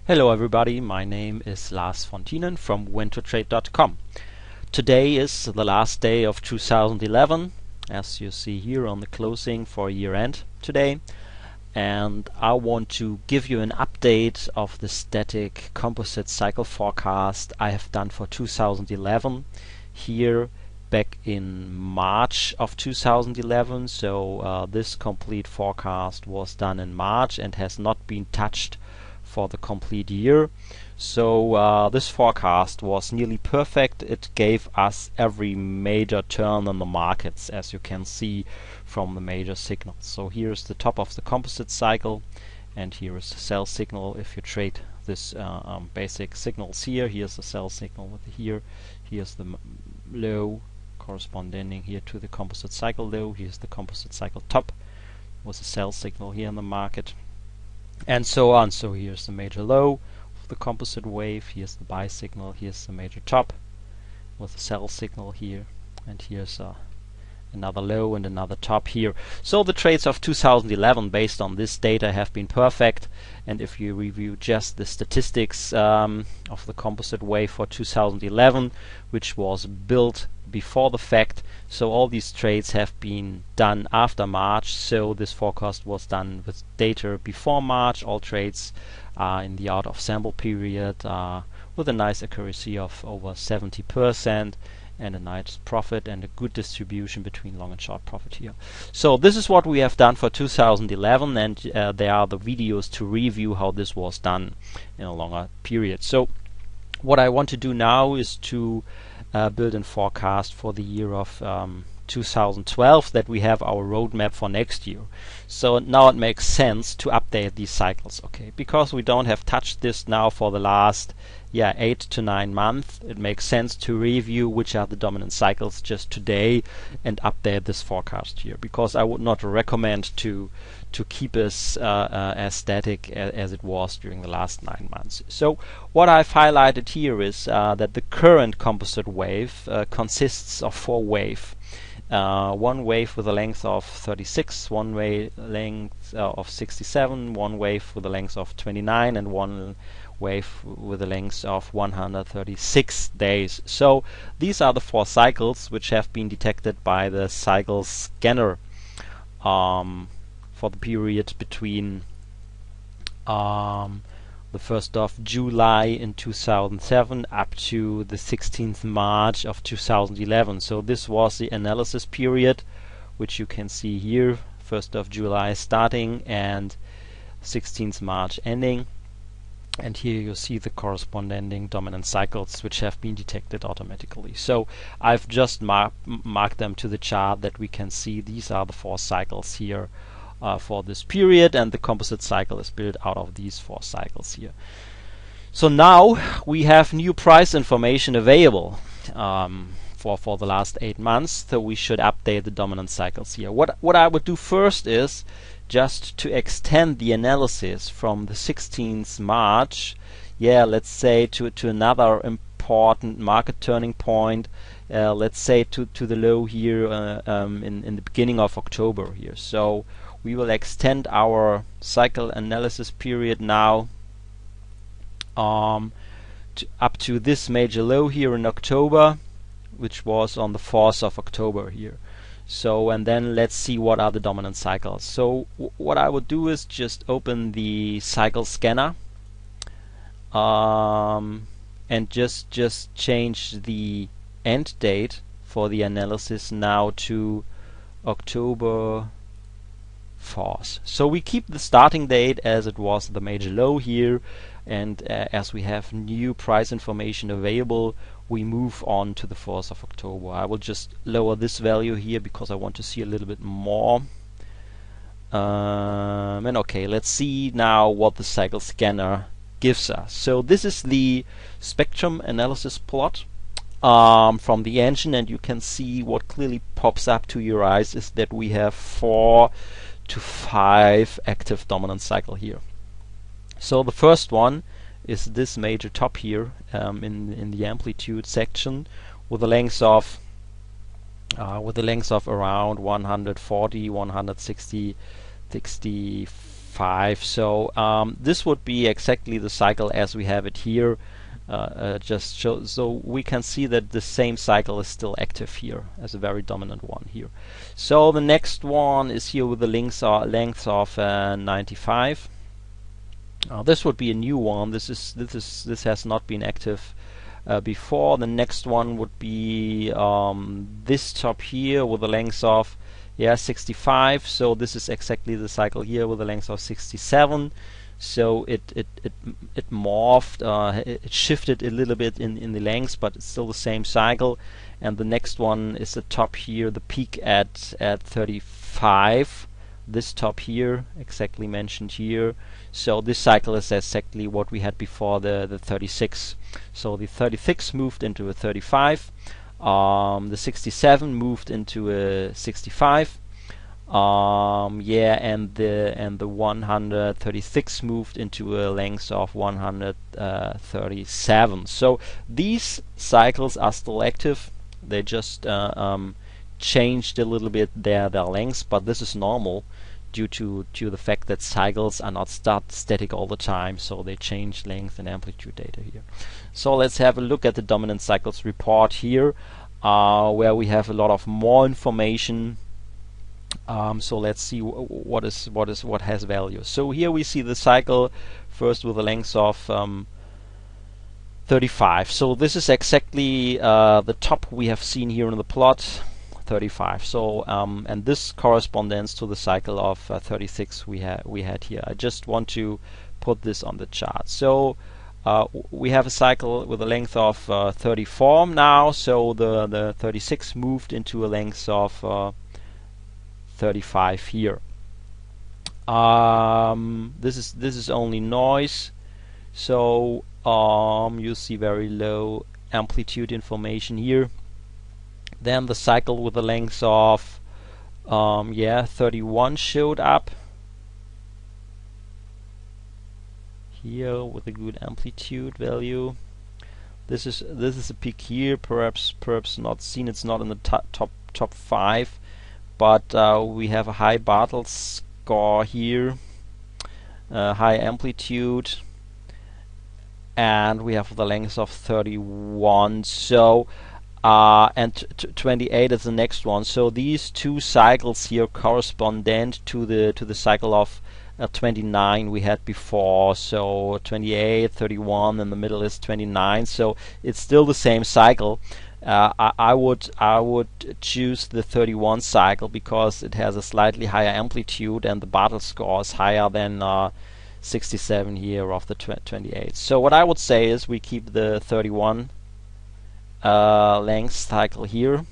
Hello everybody, my name is Lars Fontinen from wintertrade.com. Today is the last day of 2011, as you see here on the closing for year end today, and I want to give you an update of the static composite cycle forecast I have done for 2011 here back in March of 2011. So this complete forecast was done in March and has not been touched for the complete year. So this forecast was nearly perfect. It gave us every major turn in the markets, as you can see from the major signals. So here's the top of the composite cycle, and here is the sell signal. If you trade this basic signals here, here's the sell signal with here's the low corresponding here to the composite cycle low. Here's the composite cycle top with a sell signal here in the market, and so on. So here's the major low of the composite wave, here's the buy signal, here's the major top with a sell signal here, and here's another low and another top here. So the trades of 2011 based on this data have been perfect, and if you review just the statistics of the composite wave for 2011, which was built before the fact, so all these trades have been done after March. So this forecast was done with data before March. All trades are in the out of sample period with a nice accuracy of over 70% and a nice profit and a good distribution between long and short profit here. So this is what we have done for 2011, and there are the videos to review how this was done in a longer period. So what I want to do now is to build and forecast for the year of 2012, that we have our roadmap for next year. So now it makes sense to update these cycles, okay? Because we don't have touched this now for the last 8 to 9 months. It makes sense to review which are the dominant cycles just today and update this forecast here, because I would not recommend to keep us as static as it was during the last 9 months. So what I've highlighted here is that the current composite wave consists of 4 waves. One wave with a length of 36, one length of 67, one wave with a length of 29, and one wave with a length of 136 days. So these are the 4 cycles which have been detected by the cycle scanner for the period between the 1st of July in 2007 up to the 16th March of 2011. So this was the analysis period, which you can see here, 1st of July starting and 16th March ending. And here you see the corresponding dominant cycles which have been detected automatically. So I've just marked them to the chart that we can see these are the 4 cycles here for this period, and the composite cycle is built out of these 4 cycles here. So now we have new price information available for the last 8 months, so we should update the dominant cycles here. What I would do first is just to extend the analysis from the 16th March, let's say to another important market turning point, let's say to the low here in the beginning of October here. So we will extend our cycle analysis period now up to this major low here in October, which was on the 4th of October here. So, and then let's see what are the dominant cycles. So what I would do is just open the cycle scanner and just change the end date for the analysis now to October 4th. So we keep the starting date as it was the major low here, and as we have new price information available, we move on to the 4th of October. I will just lower this value here because I want to see a little bit more. And okay, let's see now what the cycle scanner gives us. So this is the spectrum analysis plot from the engine, and you can see what clearly pops up to your eyes is that we have 4 to 5 active dominant cycle here. So the first one is this major top here in the amplitude section with a length of around 140, 160, 35. So this would be exactly the cycle as we have it here. Just so we can see that the same cycle is still active here as a very dominant one here. So the next one is here with the length of 95. This would be a new one. This has not been active before. The next one would be this top here with a length of 65. So this is exactly the cycle here with a length of 67. So it morphed, it shifted a little bit in the length, but it's still the same cycle. And the next one is the top here, the peak at 35. This top here, exactly mentioned here. So this cycle is exactly what we had before the 36. So the 36 moved into a 35. The 67 moved into a 65. And the 136 moved into a length of 137. So these cycles are still active. They just changed a little bit their lengths, but this is normal due to the fact that cycles are not static all the time, so they change length and amplitude data here. So let's have a look at the dominant cycles report here, where we have a lot of more information. So let's see what has value. So here we see the cycle first with a length of 35. So this is exactly the top we have seen here in the plot, 35. So and this corresponds to the cycle of 36 we had here. I just want to put this on the chart. So we have a cycle with a length of 34 now. So the 36 moved into a length of 35 here. This is only noise. So you see very low amplitude information here. Then the cycle with the length of 31 showed up here with a good amplitude value. This is a peak here, perhaps not seen. It's not in the top 5, but we have a high Bartles score here, high amplitude, and we have the length of 31. So and 28 is the next one. So these two cycles here correspond to the cycle of 29 we had before. So 28, 31, in the middle is 29. So it's still the same cycle. I would choose the 31 cycle because it has a slightly higher amplitude and the Bartles score is higher than 67 here of the 28. So what I would say is we keep the 31 length cycle here.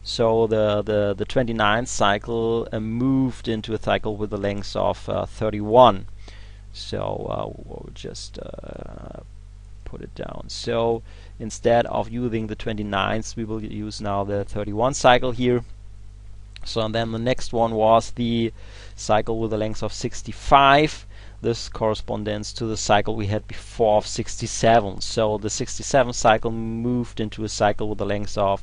So the 29 cycle moved into a cycle with a length of 31. So we'll just put it down. So instead of using the 29s, we will use now the 31 cycle here. So and then the next one was the cycle with a length of 65. This corresponds to the cycle we had before of 67. So the 67 cycle moved into a cycle with a length of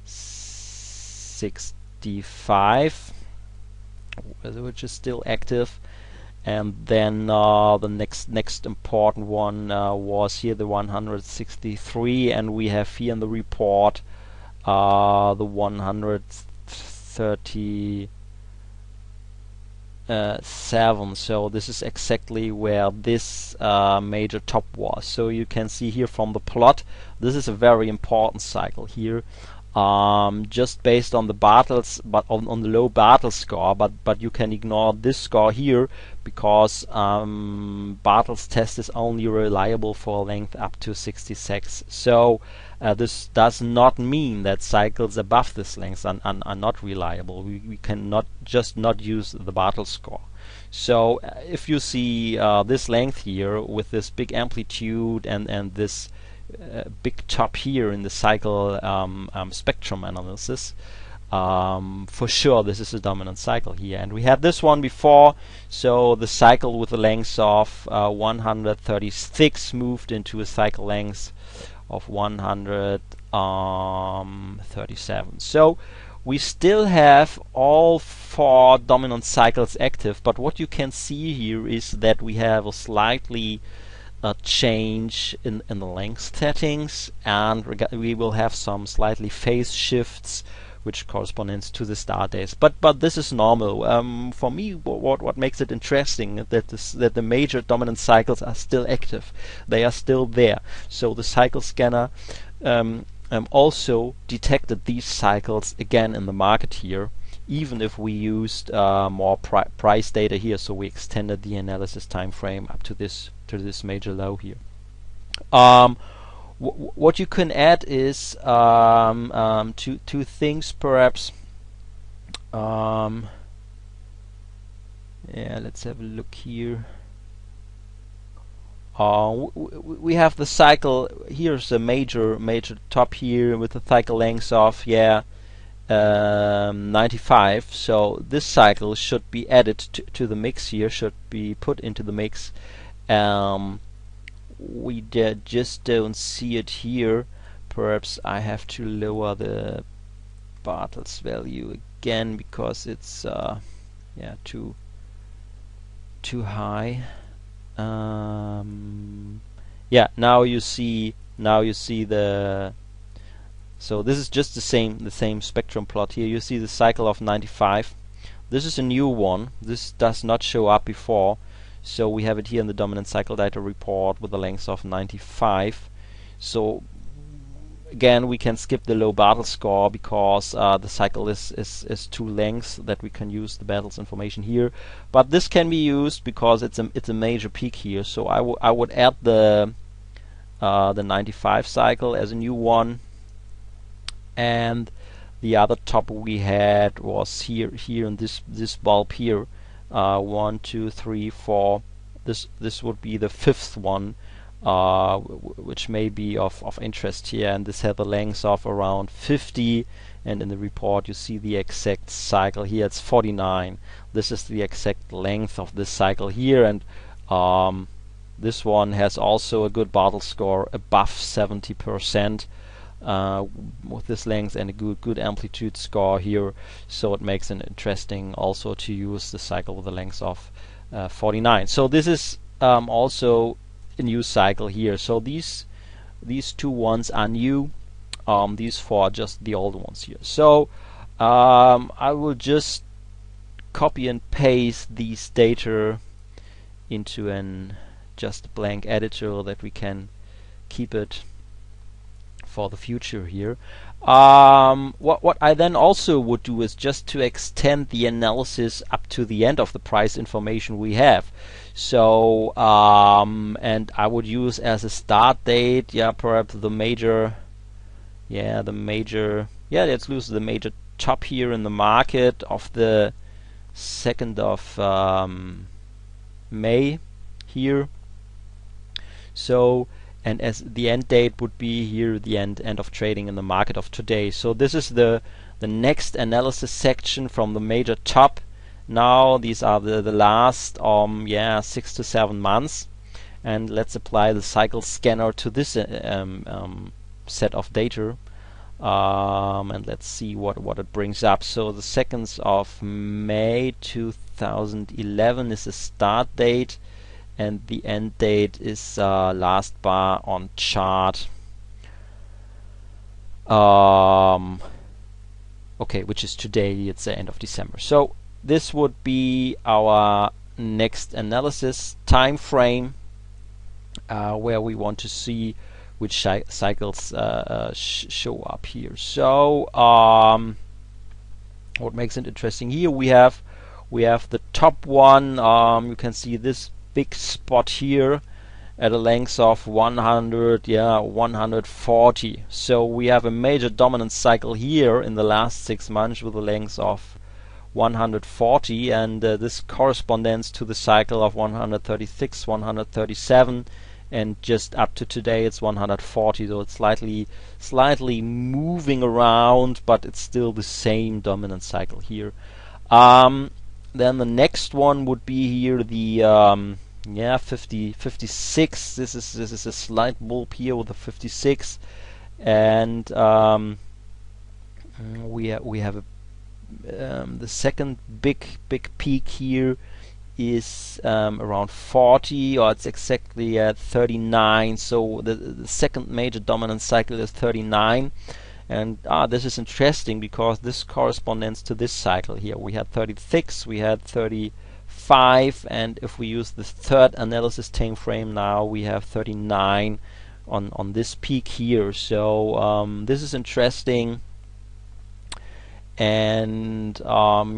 65, which is still active. And then the next important one was here the 163, and we have here in the report the 137. So this is exactly where this major top was. So you can see here from the plot, this is a very important cycle here. Just based on the Bartles, but on the low Bartles score, but you can ignore this score here because Bartles test is only reliable for a length up to 66. So this does not mean that cycles above this length are not reliable. We cannot just not use the Bartles score. So if you see this length here with this big amplitude and this big top here in the cycle spectrum analysis, for sure this is a dominant cycle here. And we had this one before. So the cycle with the length of 136 moved into a cycle length of 137. So we still have all 4 dominant cycles active, but what you can see here is that we have a slightly change in the length settings, and we will have some slightly phase shifts which corresponds to the start days. But this is normal. For me, what makes it interesting that the major dominant cycles are still active. They are still there. So the cycle scanner also detected these cycles again in the market here, even if we used more price data here. So we extended the analysis time frame up to this major low here. What you can add is two things perhaps. Yeah, let's have a look here. We have the cycle. Here's a major top here with the cycle length of 95. So this cycle should be added to the mix here. Should be put into the mix. We just don't see it here. Perhaps I have to lower the Bartels value again because it's too high. Yeah, now you see the. So this is just the same spectrum plot here. You see the cycle of 95. This is a new one. This does not show up before. So we have it here in the dominant cycle data report with a length of 95. So again, we can skip the low Bartels score because the cycle is too lengths that we can use the Bartels information here. But this can be used because it's a major peak here. So I would add the 95 cycle as a new one, and the other top we had was here in this bulb here. 1, 2, 3, 4. This would be the 5th one, which may be of interest here, and this had a length of around 50. And in the report, you see the exact cycle here. It's 49. This is the exact length of this cycle here, and this one has also a good Bartels score above 70%. With this length and a good amplitude score here, so it makes it interesting also to use the cycle with a length of 49. So this is also a new cycle here. So these 2 ones are new. These 4 are just the old ones here. So I will just copy and paste these data into just a blank editor that we can keep it for the future here. What I then also would do is just to extend the analysis up to the end of the price information we have. So and I would use as a start date, perhaps the major, let's use the major top here in the market of the 2nd of May here. So, and as the end date would be here, the end of trading in the market of today. So this is the next analysis section from the major top. Now these are the last 6 to 7 months, and let's apply the cycle scanner to this set of data, and let's see what it brings up. So the 2nd of May 2011 is the start date, and the end date is last bar on chart. Okay, which is today. It's the end of December. So this would be our next analysis time frame, where we want to see which cycles show up here. So what makes it interesting here? We have the top one. You can see this big spot here at a length of 140. So we have a major dominant cycle here in the last 6 months with a length of 140, and this corresponds to the cycle of 136, 137, and just up to today it's 140. So it's slightly moving around, but it's still the same dominant cycle here. Then the next one would be here the 56. This is a slight bulb here with a 56, and we have a the second big peak here is around 40, or it's exactly at 39. So the second major dominant cycle is 39, and this is interesting because this corresponds to this cycle here. We had 36, we had 35, and if we use the third analysis time frame now, we have 39 on this peak here. So this is interesting. And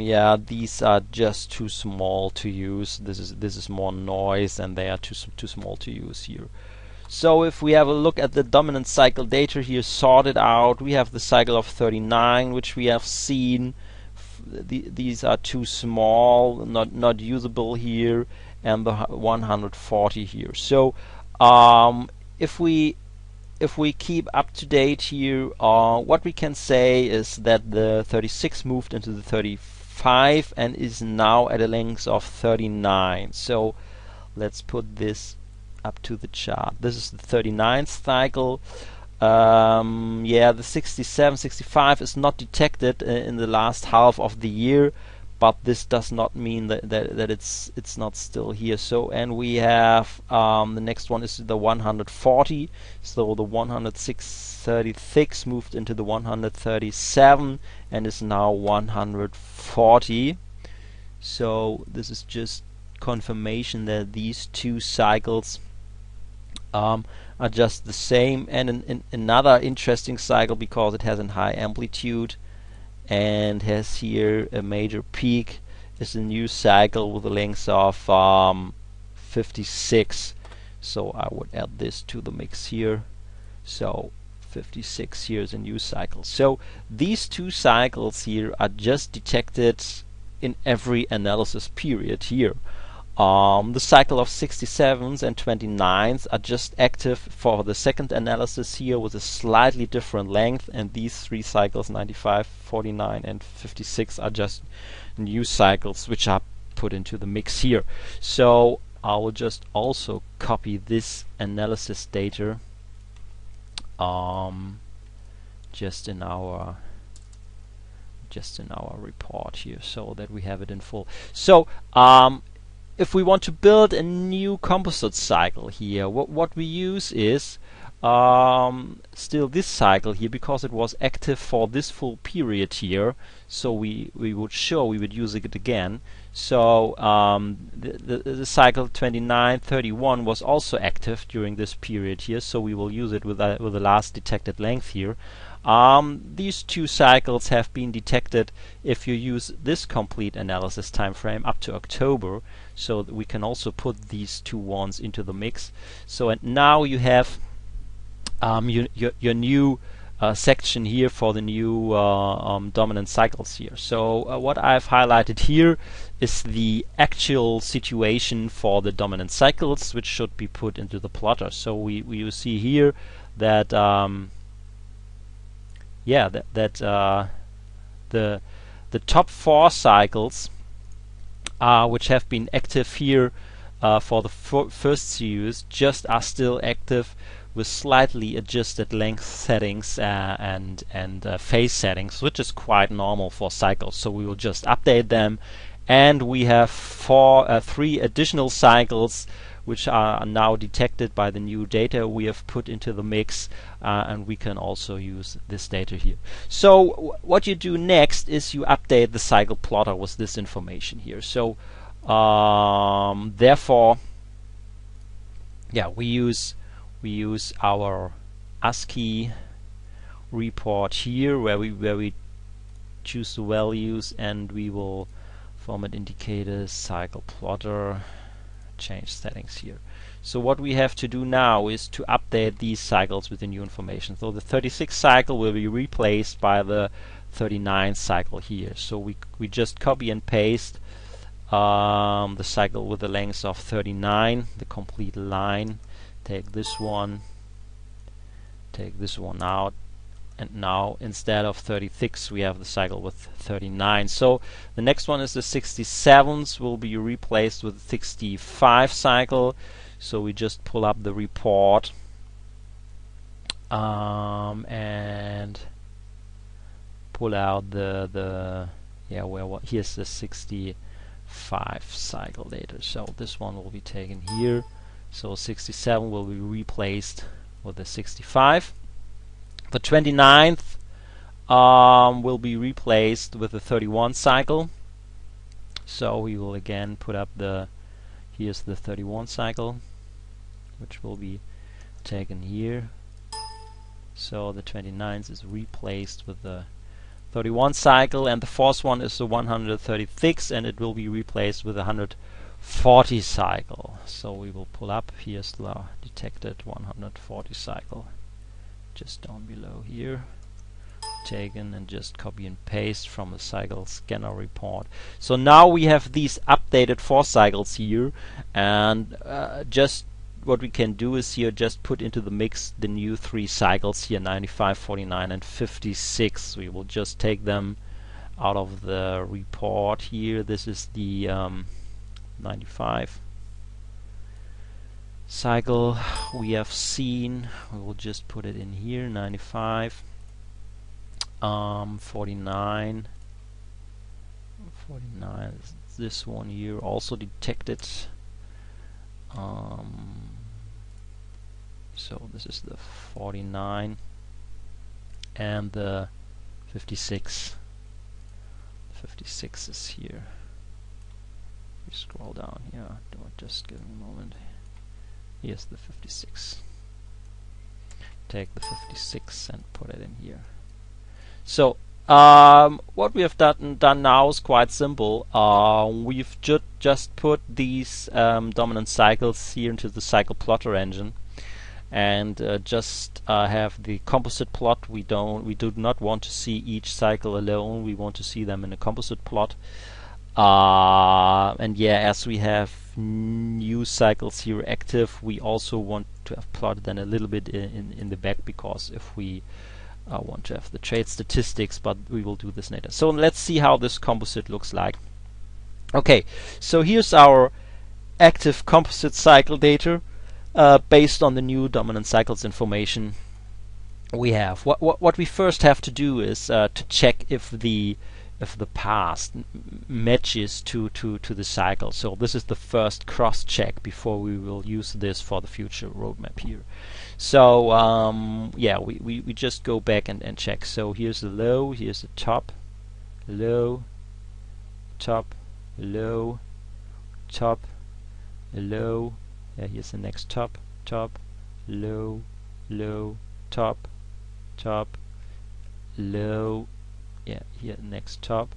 yeah, these are just too small to use. This is more noise, and they are too small to use here. So if we have a look at the dominant cycle data here sorted out, we have the cycle of 39, which we have seen. These are too small, not usable here, and the 140 here. So if we keep up to date here, what we can say is that the 36 moved into the 35 and is now at a length of 39. So let's put this up to the chart. This is the 39th cycle. Yeah, the 67, 65 is not detected in the last half of the year, but this does not mean that it's not still here. So, and we have the next one is the 140. So the 136 moved into the 137 and is now 140. So this is just confirmation that these two cycles are just the same. And in another interesting cycle, because it has a high amplitude and has here a major peak, is a new cycle with a length of 56. So I would add this to the mix here. So 56 here is a new cycle. So these two cycles here are just detected in every analysis period here. The cycle of 67s and 29s are just active for the second analysis here with a slightly different length, and these three cycles, 95, 49 and 56, are just new cycles which are put into the mix here. So I will just also copy this analysis data just in our report here, so that we have it in full. So if we want to build a new composite cycle here, what we use is still this cycle here, because it was active for this full period here. So we would use it again. So the cycle 29, 31 was also active during this period here. So we will use it with the last detected length here. These two cycles have been detected if you use this complete analysis time frame up to October, so that we can also put these two ones into the mix. So and now you have your new section here for the new dominant cycles here. So what I've highlighted here is the actual situation for the dominant cycles, which should be put into the plotter. So we see here that the top 4 cycles which have been active here for the first series just are still active with slightly adjusted length settings and phase settings, which is quite normal for cycles. So we will just update them, and we have 3 additional cycles which are now detected by the new data we have put into the mix, and we can also use this data here. So what you do next is you update the cycle plotter with this information here. So therefore, yeah, we use our ASCII report here, where we choose the values, and we will format indicators, cycle plotter, change settings here. So what we have to do now is to update these cycles with the new information. So the 36 cycle will be replaced by the 39 cycle here. So we just copy and paste the cycle with the length of 39, the complete line. Take this one out, and now instead of 36 we have the cycle with 39. So the next one is the 67s, will be replaced with the 65 cycle. So we just pull up the report and pull out the yeah, here's the 65 cycle data. So this one will be taken here. So 67 will be replaced with the 65. The 29th will be replaced with the 31 cycle. So we will again put up here's the 31 cycle, which will be taken here. So the 29th is replaced with the 31 cycle, and the fourth one is the 136, and it will be replaced with the 140 cycle. So we will pull up, here's the detected 140 cycle, just down below here, taken, and just copy and paste from the cycle scanner report. So now we have these updated 4 cycles here, and just what we can do is here just put into the mix the new 3 cycles here, 95, 49 and 56. We will just take them out of the report here. This is the 95 cycle we have seen. We will just put it in here, 95, 49, this one here also detected. So this is the 49 and the 56. 56 is here. We scroll down here. Just give me a moment. Here's the 56. Take the 56 and put it in here. So what we have done now is quite simple. We've just put these dominant cycles here into the cycle plotter engine, and just have the composite plot. We do not want to see each cycle alone. We want to see them in a composite plot. And yeah, as we have new cycles here active, we also want to have plotted then a little bit in the back, because if we want to have the trade statistics, but we will do this later. So let's see how this composite looks like. Okay, so here's our active composite cycle data based on the new dominant cycles information we have. What we first have to do is to check if the past matches to the cycle. So this is the first cross check before we will use this for the future roadmap here. So yeah, we just go back and check. So here's the low, here's the top, low, top, low, top, low. Yeah, here's the next top, top, low, low, top, top, low. Yeah, here next top,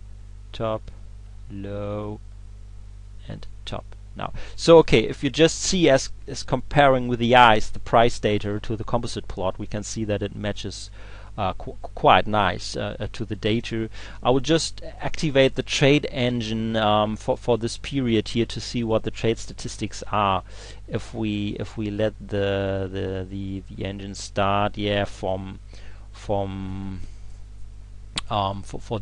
top, low, and top. Now, so okay, if you just see as comparing with the eyes the price data to the composite plot, we can see that it matches quite nice to the data. I will just activate the trade engine for this period here to see what the trade statistics are. If we let the engine start, yeah, for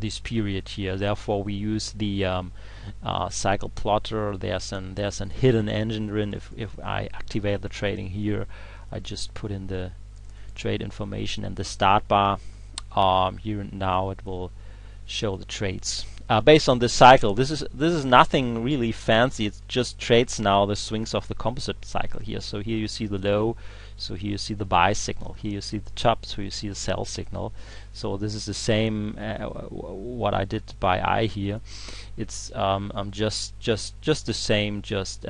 this period here. Therefore, we use the cycle plotter. There's an hidden engine in. If I activate the trading here, I just put in the trade information and the start bar. Here and now it will show the trades based on this cycle. This is nothing really fancy. It just trades now the swings of the composite cycle here. So here you see the low. So here you see the buy signal. Here you see the top. So you see the sell signal. So this is the same what I did by eye here. It's just the same, just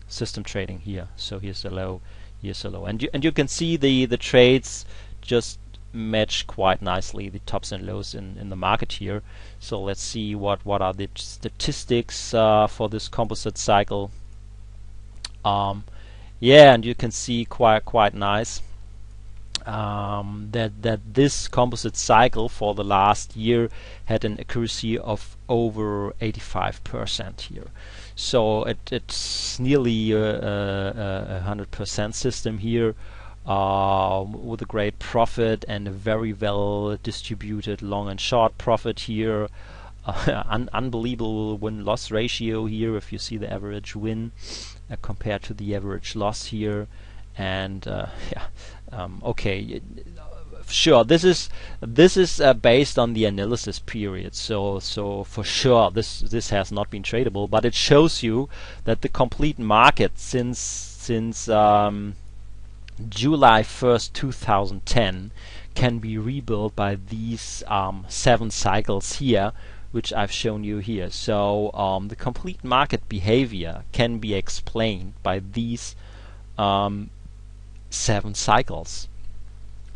system trading here. So here's the low, here's the low, and you can see the trades just match quite nicely, the tops and lows in the market here. So let's see what are the statistics for this composite cycle. Yeah, and you can see quite nice that this composite cycle for the last year had an accuracy of over 85% here. So it's nearly a 100% system here, with a great profit and a very well distributed long and short profit here. Unbelievable win-loss ratio here if you see the average win compared to the average loss here. And yeah, okay, sure, this is based on the analysis period. So for sure, this has not been tradable, but it shows you that the complete market since July 1st, 2010 can be rebuilt by these 7 cycles here, which I've shown you here. So the complete market behavior can be explained by these 7 cycles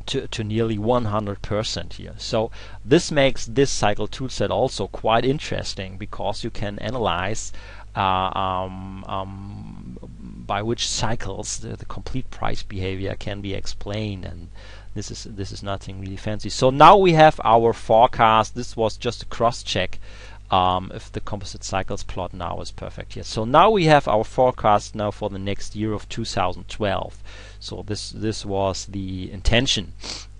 to nearly 100% here. So this makes this cycle toolset also quite interesting, because you can analyze by which cycles the complete price behavior can be explained, and this is nothing really fancy. So now we have our forecast. This was just a cross check if the composite cycles plot now is perfect here. So now we have our forecast now for the next year of 2012. So this was the intention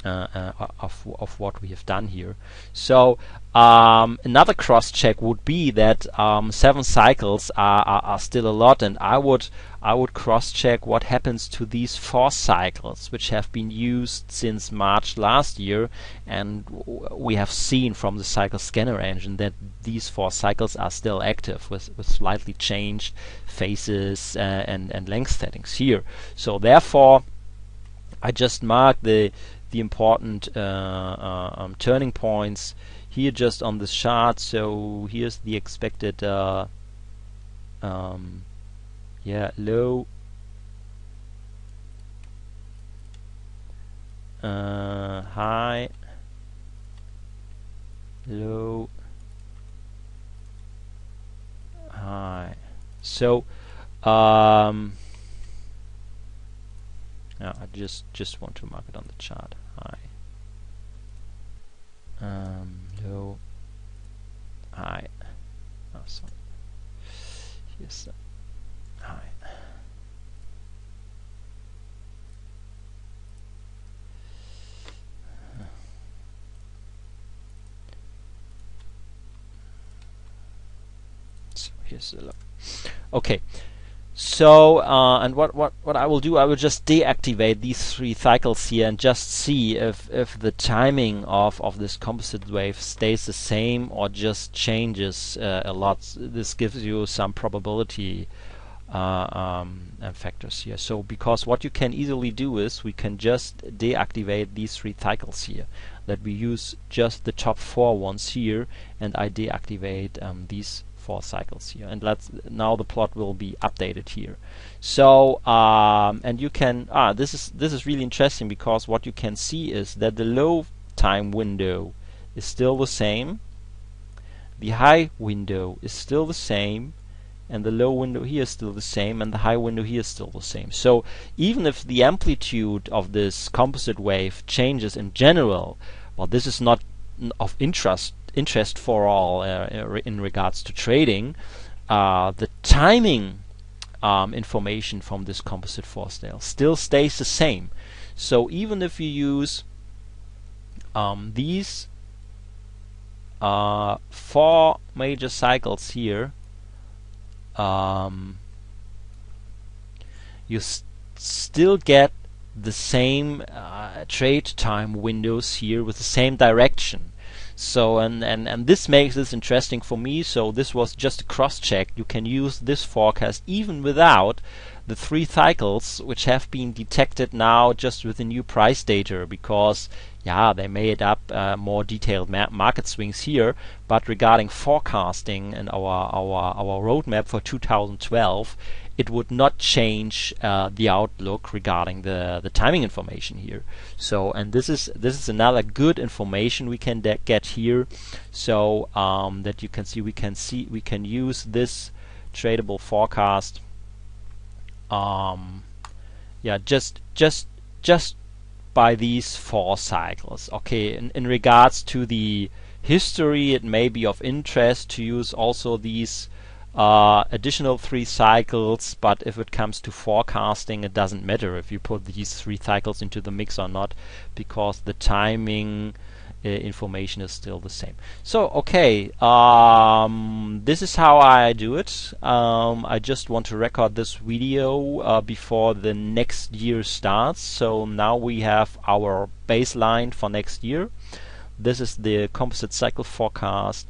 of what we have done here. So another cross check would be that 7 cycles are still a lot, and I would cross check what happens to these 4 cycles which have been used since March last year, and we have seen from the cycle scanner engine that these 4 cycles are still active with slightly changed phases and length settings here. So therefore I just marked the important turning points here just on this chart. So here's the expected low, high, low, high. So now I just want to mark it on the chart. High, low, high. Oh, sorry. Here's the high. So here's the low. Okay. So and what I will do, I will just deactivate these 3 cycles here and just see if the timing of this composite wave stays the same or just changes a lot. This gives you some probability factors here. So because what you can easily do is we can just deactivate these 3 cycles here, that we use just the top 4 ones here, and I deactivate these 4 cycles here, and now the plot will be updated here. So and you can this is really interesting, because what you can see is that the low time window is still the same, the high window is still the same, and the low window here is still the same, and the high window here is still the same. So even if the amplitude of this composite wave changes in general, well, this is not of interest for all in regards to trading. The timing information from this composite force still stays the same. So even if you use these 4 major cycles here, you still get the same trade time windows here with the same direction. So and this makes this interesting for me. So this was just a cross check. You can use this forecast even without the 3 cycles which have been detected now just with the new price data, because they made up more detailed market swings here. But regarding forecasting and our roadmap for 2012, it would not change the outlook regarding the timing information here. So, and this is another good information we can get here. So that you can see we can use this tradable forecast. Just by these 4 cycles. Okay, in regards to the history, it may be of interest to use also these additional 3 cycles, but if it comes to forecasting, it doesn't matter if you put these 3 cycles into the mix or not, because the timing information is still the same. So okay, this is how I do it. I just want to record this video before the next year starts. So now we have our baseline for next year. This is the composite cycle forecast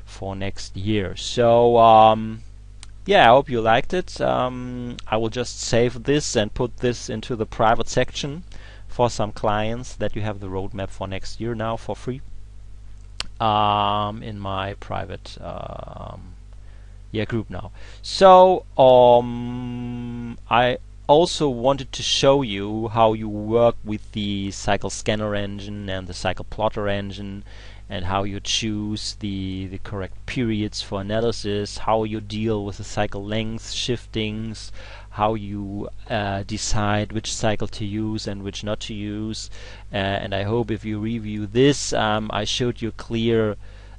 for next year. So yeah, I hope you liked it. I will just save this and put this into the private section for some clients that you have the roadmap for next year now for free in my private group now. So I also wanted to show you how you work with the cycle scanner engine and the cycle plotter engine, and how you choose the correct periods for analysis, how you deal with the cycle length shiftings, how you decide which cycle to use and which not to use. And I hope if you review this, I showed you clear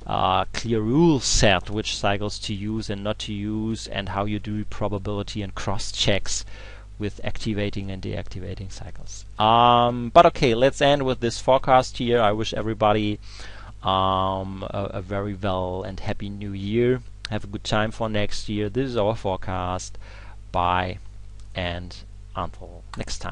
rule set which cycles to use and not to use, and how you do probability and cross checks with activating and deactivating cycles. But okay, let's end with this forecast here. I wish everybody a very well and happy new year. Have a good time for next year. This is our forecast. Bye and until next time.